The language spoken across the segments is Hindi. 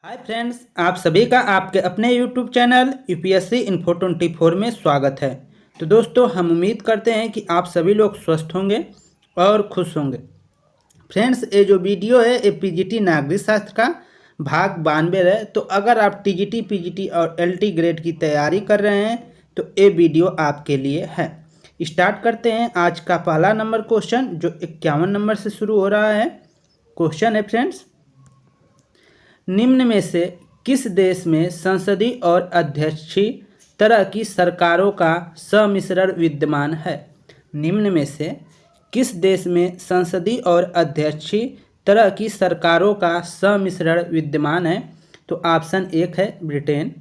हाय फ्रेंड्स, आप सभी का आपके अपने यूट्यूब चैनल यूपीएससी इन्फो 24 में स्वागत है। तो दोस्तों, हम उम्मीद करते हैं कि आप सभी लोग स्वस्थ होंगे और खुश होंगे। फ्रेंड्स, ये जो वीडियो है ये पीजीटी नागरिक शास्त्र का भाग 92 है। तो अगर आप टीजीटी, पीजीटी और एलटी ग्रेड की तैयारी कर रहे हैं तो ये वीडियो आपके लिए है। स्टार्ट करते हैं आज का पहला नंबर क्वेश्चन, जो 51 नंबर से शुरू हो रहा है। क्वेश्चन है फ्रेंड्स, निम्न में से किस देश में संसदीय और अध्यक्षीय तरह की सरकारों का सम्मिश्रण विद्यमान है? निम्न में से किस देश में संसदीय और अध्यक्षीय तरह की सरकारों का सम्मिश्रण विद्यमान है? तो ऑप्शन 1 है ब्रिटेन,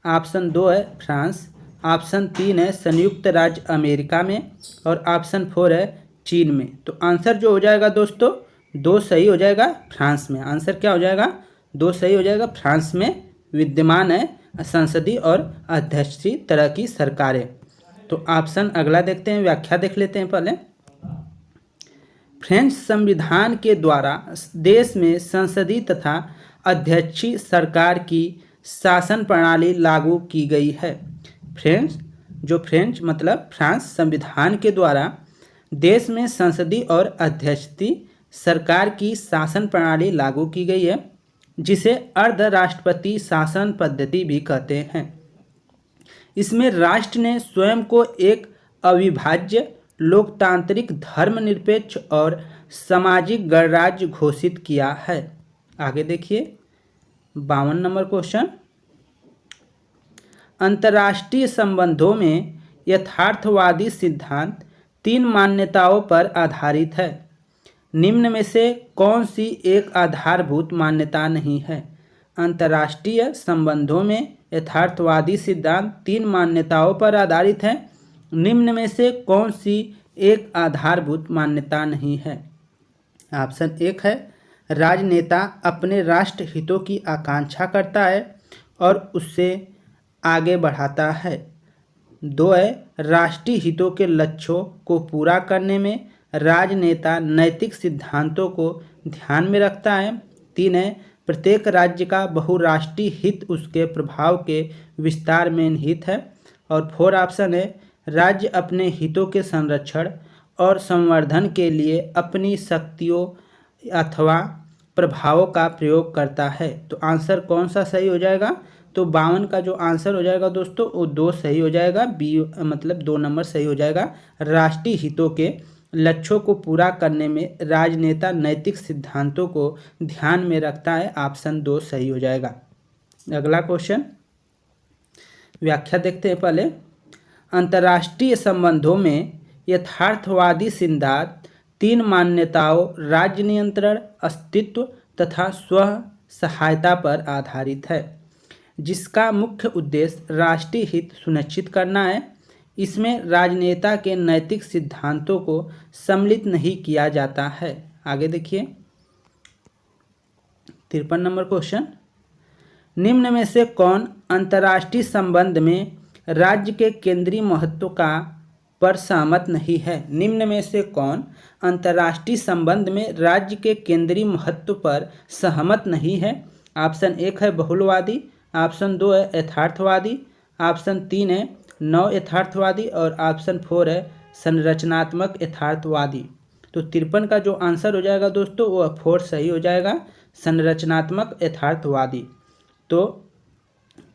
ऑप्शन 2 है फ्रांस, ऑप्शन 3 है संयुक्त राज्य अमेरिका में और ऑप्शन 4 है चीन में। तो आंसर जो हो जाएगा दोस्तों, 2 सही हो जाएगा फ्रांस में। आंसर क्या हो जाएगा? 2 सही हो जाएगा। फ्रांस में विद्यमान है संसदीय और अध्यक्षीय तरह की सरकारें। तो ऑप्शन अगला देखते हैं, व्याख्या देख लेते हैं पहले। फ्रेंच संविधान के द्वारा देश में संसदीय तथा अध्यक्षीय सरकार की शासन प्रणाली लागू की गई है। फ्रेंच मतलब फ्रांस संविधान के द्वारा देश में संसदीय और अध्यक्षीय सरकार की शासन प्रणाली लागू की गई है, जिसे अर्ध राष्ट्रपति शासन पद्धति भी कहते हैं। इसमें राष्ट्र ने स्वयं को एक अविभाज्य, लोकतांत्रिक, धर्मनिरपेक्ष और सामाजिक गणराज्य घोषित किया है। आगे देखिए 52 नंबर क्वेश्चन, अंतर्राष्ट्रीय संबंधों में यथार्थवादी सिद्धांत 3 मान्यताओं पर आधारित है। निम्न में से कौन सी एक आधारभूत मान्यता नहीं है? अंतर्राष्ट्रीय संबंधों में यथार्थवादी सिद्धांत 3 मान्यताओं पर आधारित है। निम्न में से कौन सी एक आधारभूत मान्यता नहीं है? ऑप्शन 1 है राजनेता अपने राष्ट्र हितों की आकांक्षा करता है और उससे आगे बढ़ाता है। 2 है राष्ट्रीय हितों के लक्ष्यों को पूरा करने में राजनेता नैतिक सिद्धांतों को ध्यान में रखता है। 3 है प्रत्येक राज्य का बहुराष्ट्रीय हित उसके प्रभाव के विस्तार में निहित है। और 4 ऑप्शन है राज्य अपने हितों के संरक्षण और संवर्धन के लिए अपनी शक्तियों अथवा प्रभावों का प्रयोग करता है। तो आंसर कौन सा सही हो जाएगा? तो 52 का जो आंसर हो जाएगा दोस्तों, वो 2 सही हो जाएगा। बी मतलब 2 नंबर सही हो जाएगा। राष्ट्रीय हितों के लक्ष्यों को पूरा करने में राजनेता नैतिक सिद्धांतों को ध्यान में रखता है। ऑप्शन 2 सही हो जाएगा। अगला क्वेश्चन, व्याख्या देखते हैं पहले। अंतर्राष्ट्रीय संबंधों में यथार्थवादी सिद्धांत 3 मान्यताओं राज्य नियंत्रण, अस्तित्व तथा स्व सहायता पर आधारित है, जिसका मुख्य उद्देश्य राष्ट्रीय हित सुनिश्चित करना है। इसमें राजनेता के नैतिक सिद्धांतों को सम्मिलित नहीं किया जाता है। आगे देखिए 53 नंबर क्वेश्चन, निम्न में से कौन अंतर्राष्ट्रीय संबंध में राज्य के केंद्रीय महत्व का पर सहमत नहीं है? निम्न में से कौन अंतर्राष्ट्रीय संबंध में राज्य के केंद्रीय महत्व पर सहमत नहीं है? ऑप्शन 1 है बहुलवादी, ऑप्शन 2 है यथार्थवादी, ऑप्शन 3 है नव यथार्थवादी और ऑप्शन 4 है संरचनात्मक यथार्थवादी। तो 53 का जो आंसर हो जाएगा दोस्तों, वो 4 सही हो जाएगा, संरचनात्मक यथार्थवादी। तो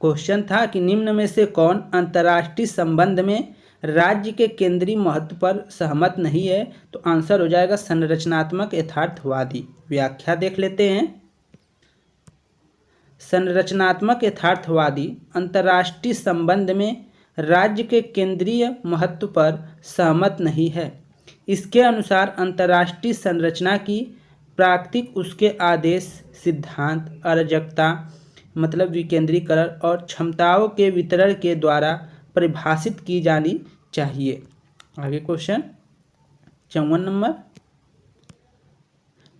क्वेश्चन था कि निम्न में से कौन अंतर्राष्ट्रीय संबंध में राज्य के केंद्रीय महत्व पर सहमत नहीं है? तो आंसर हो जाएगा संरचनात्मक यथार्थवादी। व्याख्या देख लेते हैं। संरचनात्मक यथार्थवादी अंतर्राष्ट्रीय संबंध में राज्य के केंद्रीय महत्व पर सहमत नहीं है। इसके अनुसार अंतर्राष्ट्रीय संरचना की प्राकृतिक उसके आदेश, सिद्धांत, अराजकता मतलब विकेंद्रीकरण और क्षमताओं के वितरण के द्वारा परिभाषित की जानी चाहिए। आगे क्वेश्चन 54 नंबर,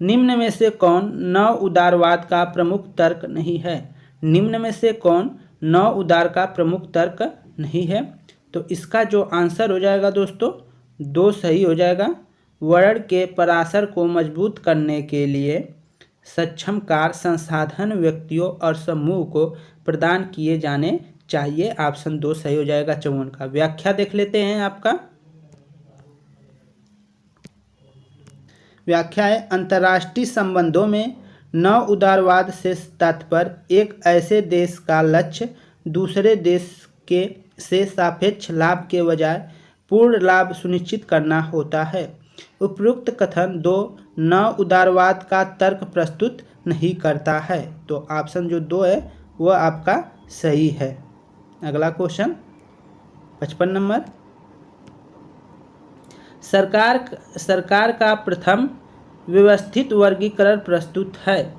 निम्न में से कौन नव उदारवाद का प्रमुख तर्क नहीं है? निम्न में से कौन नव उदार का प्रमुख तर्क नहीं है? तो इसका जो आंसर हो जाएगा दोस्तों, 2 सही हो जाएगा। वर्ण के पराशर को मजबूत करने के लिए सक्षम कार्य संसाधन व्यक्तियों और समूह को प्रदान किए जाने चाहिए। ऑप्शन 2 सही हो जाएगा 54 का। व्याख्या देख लेते हैं आपका। व्याख्या है, अंतर्राष्ट्रीय संबंधों में नव उदारवाद से तात्पर्य एक ऐसे देश का लक्ष्य दूसरे देश के से सापेक्ष लाभ के बजाय पूर्ण लाभ सुनिश्चित करना होता है। उपयुक्त कथन 2 नव उदारवाद का तर्क प्रस्तुत नहीं करता है। तो ऑप्शन जो 2 है वह आपका सही है। अगला क्वेश्चन 55 नंबर। सरकार का प्रथम व्यवस्थित वर्गीकरण प्रस्तुत है।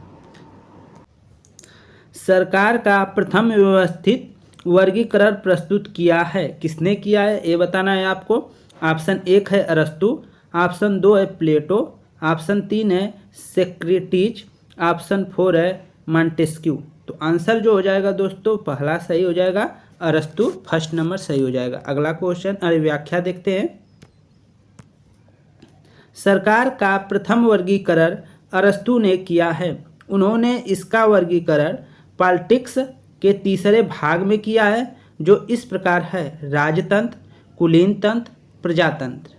सरकार का प्रथम व्यवस्थित वर्गीकरण प्रस्तुत किया है। किसने किया है ये बताना है आपको। ऑप्शन 1 है अरस्तु, ऑप्शन 2 है प्लेटो, ऑप्शन 3 है सेक्रेटिज, ऑप्शन 4 है मॉन्टेस्क्यू। तो आंसर जो हो जाएगा दोस्तों पहला सही हो जाएगा, अरस्तु फर्स्ट नंबर सही हो जाएगा। अगला क्वेश्चन व्याख्या देखते हैं। सरकार का प्रथम वर्गीकरण अरस्तु ने किया है। उन्होंने इसका वर्गीकरण पॉलिटिक्स के तीसरे भाग में किया है, जो इस प्रकार है, राजतंत्र, कुलीन तंत्र, प्रजातंत्र।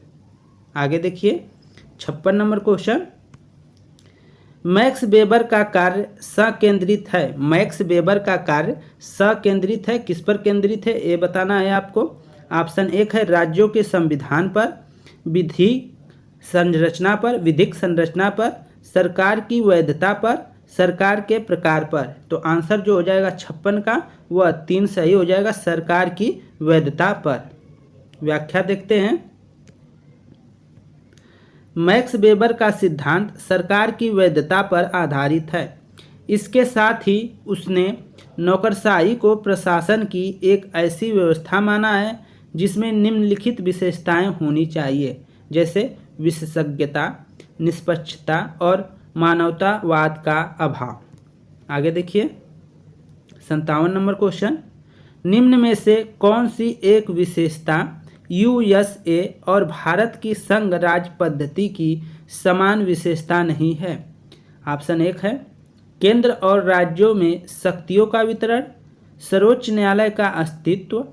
आगे देखिए 56 नंबर क्वेश्चन। मैक्स वेबर का कार्य सकेंद्रित है। मैक्स वेबर का कार्य सकेंद्रित है, किस पर केंद्रित है ये बताना है आपको। ऑप्शन 1 है राज्यों के संविधान पर, विधिक संरचना पर, सरकार की वैधता पर, सरकार के प्रकार पर। तो आंसर जो हो जाएगा 56 का वह 3 सही हो जाएगा, सरकार की वैधता पर। व्याख्या देखते हैं। मैक्स वेबर का सिद्धांत सरकार की वैधता पर आधारित है। इसके साथ ही उसने नौकरशाही को प्रशासन की एक ऐसी व्यवस्था माना है जिसमें निम्नलिखित विशेषताएं होनी चाहिए, जैसे विशेषज्ञता, निष्पक्षता और मानवतावाद का अभाव। आगे देखिए 57 नंबर क्वेश्चन। निम्न में से कौन सी एक विशेषता यूएसए और भारत की संघ राज्य पद्धति की समान विशेषता नहीं है। ऑप्शन 1 है केंद्र और राज्यों में शक्तियों का वितरण, सर्वोच्च न्यायालय का अस्तित्व,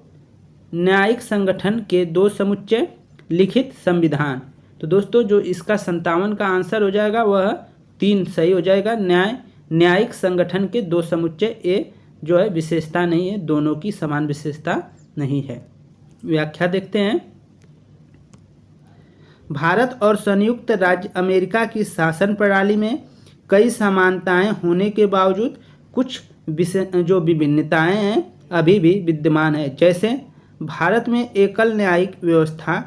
न्यायिक संगठन के 2 समुच्चय, लिखित संविधान। तो दोस्तों जो इसका 57 का आंसर हो जाएगा वह 3 सही हो जाएगा, न्यायिक संगठन के 2 समुच्चय। ये जो है विशेषता नहीं है, दोनों की समान विशेषता नहीं है। व्याख्या देखते हैं। भारत और संयुक्त राज्य अमेरिका की शासन प्रणाली में कई समानताएं होने के बावजूद कुछ जो विभिन्नताएं हैं अभी भी विद्यमान है। जैसे भारत में एकल न्यायिक व्यवस्था,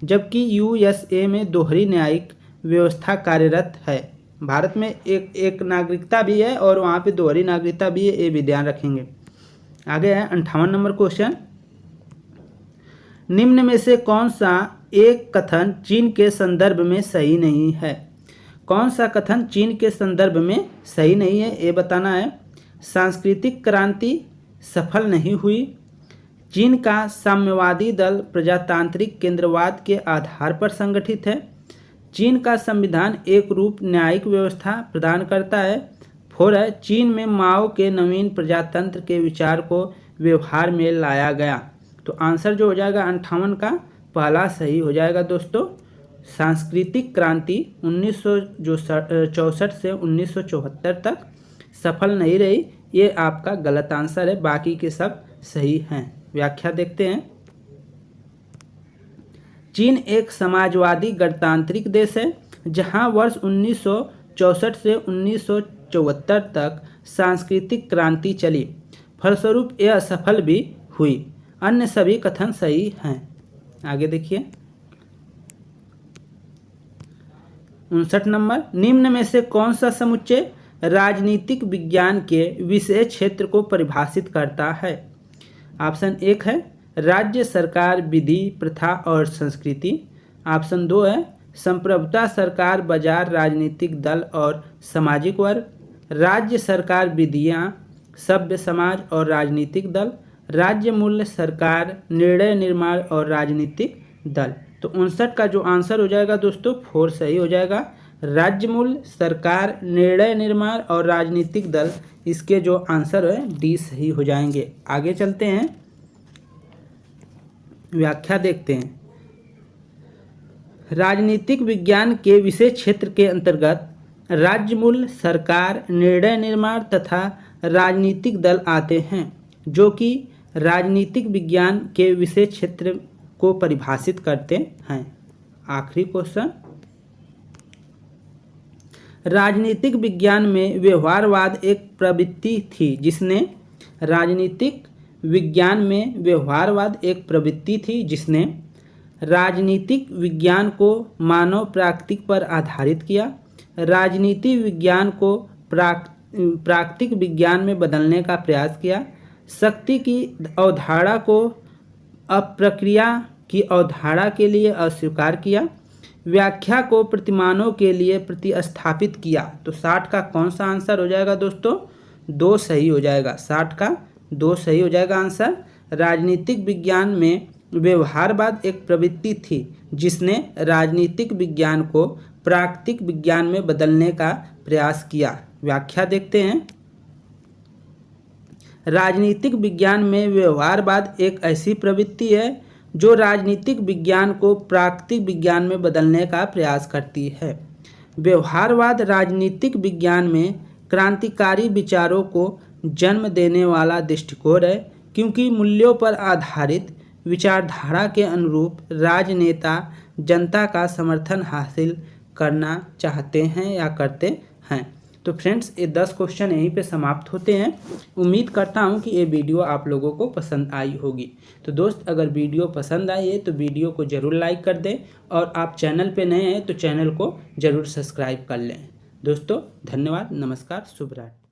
जबकि यूएसए में दोहरी न्यायिक व्यवस्था कार्यरत है। भारत में एक नागरिकता भी है और वहाँ पे दोहरी नागरिकता भी है, ये भी ध्यान रखेंगे। आगे है 58 नंबर क्वेश्चन। निम्न में से कौन सा एक कथन चीन के संदर्भ में सही नहीं है। कौन सा कथन चीन के संदर्भ में सही नहीं है ये बताना है। सांस्कृतिक क्रांति सफल नहीं हुई, चीन का साम्यवादी दल प्रजातांत्रिक केंद्रवाद के आधार पर संगठित है, चीन का संविधान एक रूप न्यायिक व्यवस्था प्रदान करता है, 4 है चीन में माओ के नवीन प्रजातंत्र के विचार को व्यवहार में लाया गया। तो आंसर जो हो जाएगा 58 का पहला सही हो जाएगा दोस्तों। सांस्कृतिक क्रांति 1964 से 1974 तक सफल नहीं रही, ये आपका गलत आंसर है, बाकी के सब सही हैं। व्याख्या देखते हैं। चीन एक समाजवादी गणतांत्रिक देश है जहां वर्ष 1964 से 1974 तक सांस्कृतिक क्रांति चली, फलस्वरूप यह असफल भी हुई। अन्य सभी कथन सही हैं। आगे देखिए 59 नंबर। निम्न में से कौन सा समुच्चय राजनीतिक विज्ञान के विशेष क्षेत्र को परिभाषित करता है। ऑप्शन 1 है राज्य सरकार, विधि, प्रथा और संस्कृति। ऑप्शन 2 है संप्रभुता सरकार, बाजार, राजनीतिक दल और सामाजिक वर्ग। राज्य सरकार, विधियाँ, सभ्य समाज और राजनीतिक दल। राज्य मूल्य सरकार, निर्णय निर्माण और राजनीतिक दल। तो 59 का जो आंसर हो जाएगा दोस्तों 4 सही हो जाएगा, राज्य मूल्य, सरकार, निर्णय निर्माण और राजनीतिक दल, इसके जो आंसर है डी सही हो जाएंगे। आगे चलते हैं, व्याख्या देखते हैं। राजनीतिक विज्ञान के विषय क्षेत्र के अंतर्गत राज्य मूल्य, सरकार, निर्णय निर्माण तथा राजनीतिक दल आते हैं, जो कि राजनीतिक विज्ञान के विषय क्षेत्र को परिभाषित करते हैं। आखिरी क्वेश्चन, राजनीतिक विज्ञान में व्यवहारवाद एक प्रवृत्ति थी जिसने राजनीतिक विज्ञान में व्यवहारवाद एक प्रवृत्ति थी जिसने राजनीतिक विज्ञान को मानव प्राकृतिक पर आधारित किया, राजनीति विज्ञान को प्राकृतिक विज्ञान में बदलने का प्रयास किया, शक्ति की अवधारणा को अप्रक्रिया की अवधारणा के लिए अस्वीकार किया, व्याख्या को प्रतिमानों के लिए प्रतिस्थापित किया। तो 60 का कौन सा आंसर हो जाएगा दोस्तों? 2 सही हो जाएगा। 60 का 2 सही हो जाएगा आंसर। राजनीतिक विज्ञान में व्यवहारवाद एक प्रवृत्ति थी जिसने राजनीतिक विज्ञान को प्राकृतिक विज्ञान में बदलने का प्रयास किया। व्याख्या देखते हैं। राजनीतिक विज्ञान में व्यवहारवाद एक ऐसी प्रवृत्ति है जो राजनीतिक विज्ञान को प्राकृतिक विज्ञान में बदलने का प्रयास करती है। व्यवहारवाद राजनीतिक विज्ञान में क्रांतिकारी विचारों को जन्म देने वाला दृष्टिकोण है, क्योंकि मूल्यों पर आधारित विचारधारा के अनुरूप राजनेता जनता का समर्थन हासिल करना चाहते हैं या करते हैं। तो फ्रेंड्स, ये 10 क्वेश्चन यहीं पे समाप्त होते हैं। उम्मीद करता हूँ कि ये वीडियो आप लोगों को पसंद आई होगी। तो दोस्त, अगर वीडियो पसंद आई है तो वीडियो को ज़रूर लाइक कर दें, और आप चैनल पे नए हैं तो चैनल को ज़रूर सब्सक्राइब कर लें। दोस्तों, धन्यवाद, नमस्कार, शुभ रात्रि।